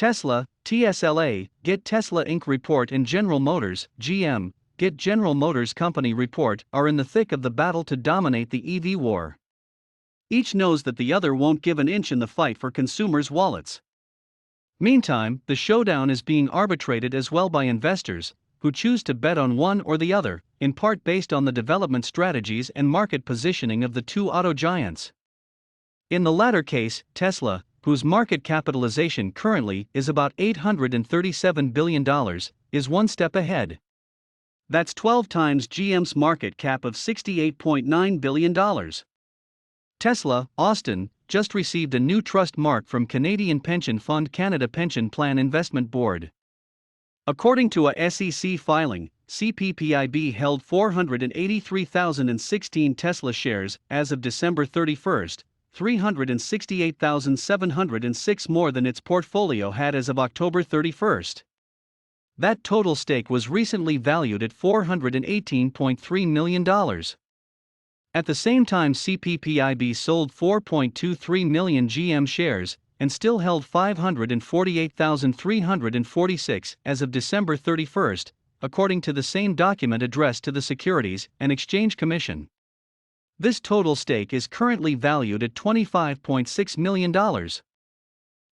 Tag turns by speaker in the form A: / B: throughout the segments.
A: Tesla, TSLA, Get Tesla Inc. report and General Motors, GM, Get General Motors Company report are in the thick of the battle to dominate the EV war. Each knows that the other won't give an inch in the fight for consumers' wallets. Meantime, the showdown is being arbitrated as well by investors, who choose to bet on one or the other, in part based on the development strategies and market positioning of the two auto giants. In the latter case, Tesla, whose market capitalization currently is about $837 billion, is one step ahead. That's 12 times GM's market cap of $68.9 billion. Tesla, Austin, just received a new trust mark from Canadian pension fund Canada Pension Plan Investment Board. According to a SEC filing, CPPIB held 483,016 Tesla shares as of December 31, 368,706 more than its portfolio had as of October 31. That total stake was recently valued at $418.3 million. At the same time, CPPIB sold 4.23 million GM shares and still held 548,346 as of December 31, according to the same document addressed to the Securities and Exchange Commission. This total stake is currently valued at $25.6 million.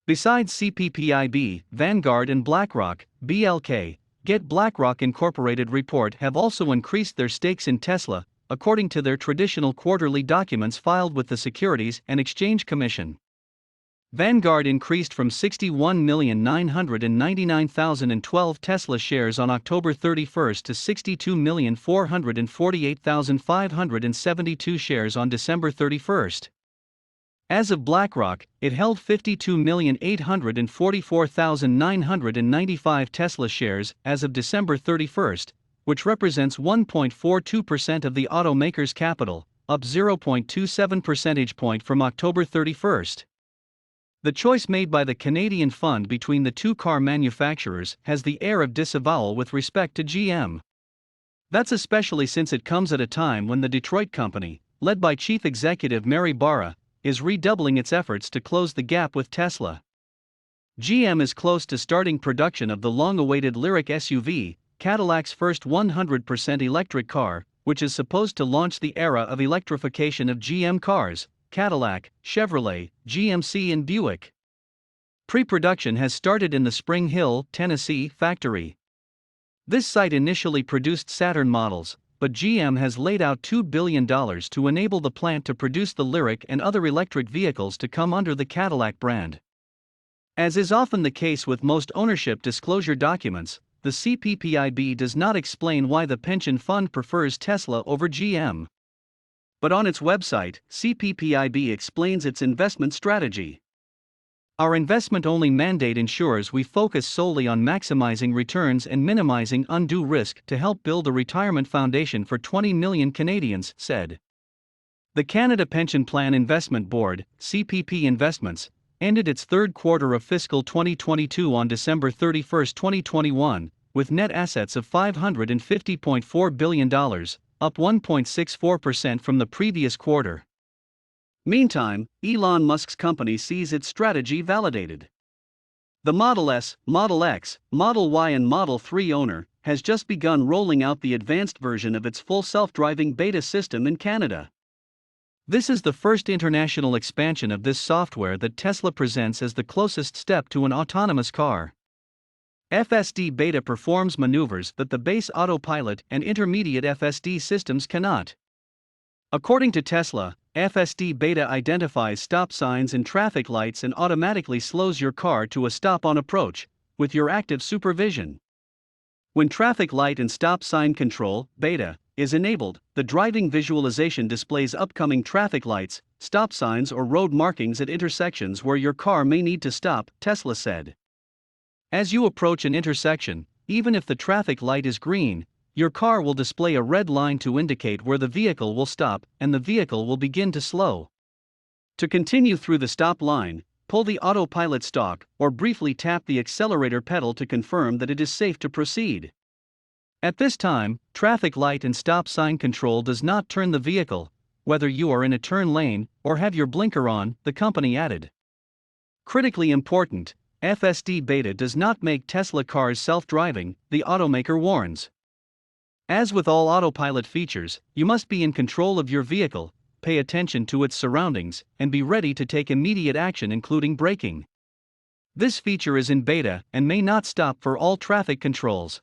A: Besides CPPIB, Vanguard and BlackRock, BLK, Get BlackRock Incorporated report have also increased their stakes in Tesla, according to their traditional quarterly documents filed with the Securities and Exchange Commission. Vanguard increased from 61,999,012 Tesla shares on October 31 to 62,448,572 shares on December 31. As of BlackRock, it held 52,844,995 Tesla shares as of December 31, which represents 1.42% of the automaker's capital, up 0.27 percentage point from October 31. The choice made by the Canadian fund between the two car manufacturers has the air of disavowal with respect to GM. That's especially since it comes at a time when the Detroit company, led by Chief Executive Mary Barra, is redoubling its efforts to close the gap with Tesla. GM is close to starting production of the long-awaited Lyriq SUV, Cadillac's first 100% electric car, which is supposed to launch the era of electrification of GM cars, Cadillac, Chevrolet, GMC and Buick. Pre-production has started in the Spring Hill, Tennessee factory. This site initially produced Saturn models, but GM has laid out $2 billion to enable the plant to produce the Lyriq and other electric vehicles to come under the Cadillac brand. As is often the case with most ownership disclosure documents, the CPPIB does not explain why the pension fund prefers Tesla over GM. But on its website, CPPIB explains its investment strategy. Our investment-only mandate ensures we focus solely on maximizing returns and minimizing undue risk to help build a retirement foundation for 20 million Canadians, said. The Canada Pension Plan Investment Board, CPP Investments, ended its third quarter of fiscal 2022 on December 31, 2021, with net assets of $550.4 billion, up 1.64% from the previous quarter. Meantime, Elon Musk's company sees its strategy validated. The Model S, Model X, Model Y and Model 3 owner has just begun rolling out the advanced version of its full self-driving beta system in Canada. This is the first international expansion of this software that Tesla presents as the closest step to an autonomous car. FSD Beta performs maneuvers that the base autopilot and intermediate FSD systems cannot. According to Tesla, FSD Beta identifies stop signs and traffic lights and automatically slows your car to a stop on approach, with your active supervision. When traffic light and stop sign control, Beta, is enabled, the driving visualization displays upcoming traffic lights, stop signs or road markings at intersections where your car may need to stop, Tesla said. As you approach an intersection, even if the traffic light is green, your car will display a red line to indicate where the vehicle will stop and the vehicle will begin to slow. To continue through the stop line, pull the autopilot stalk or briefly tap the accelerator pedal to confirm that it is safe to proceed. At this time, traffic light and stop sign control does not turn the vehicle, whether you are in a turn lane or have your blinker on, the company added. Critically important, FSD beta does not make Tesla cars self-driving, the automaker warns. As with all autopilot features, you must be in control of your vehicle, pay attention to its surroundings, and be ready to take immediate action, including braking. This feature is in beta and may not stop for all traffic controls.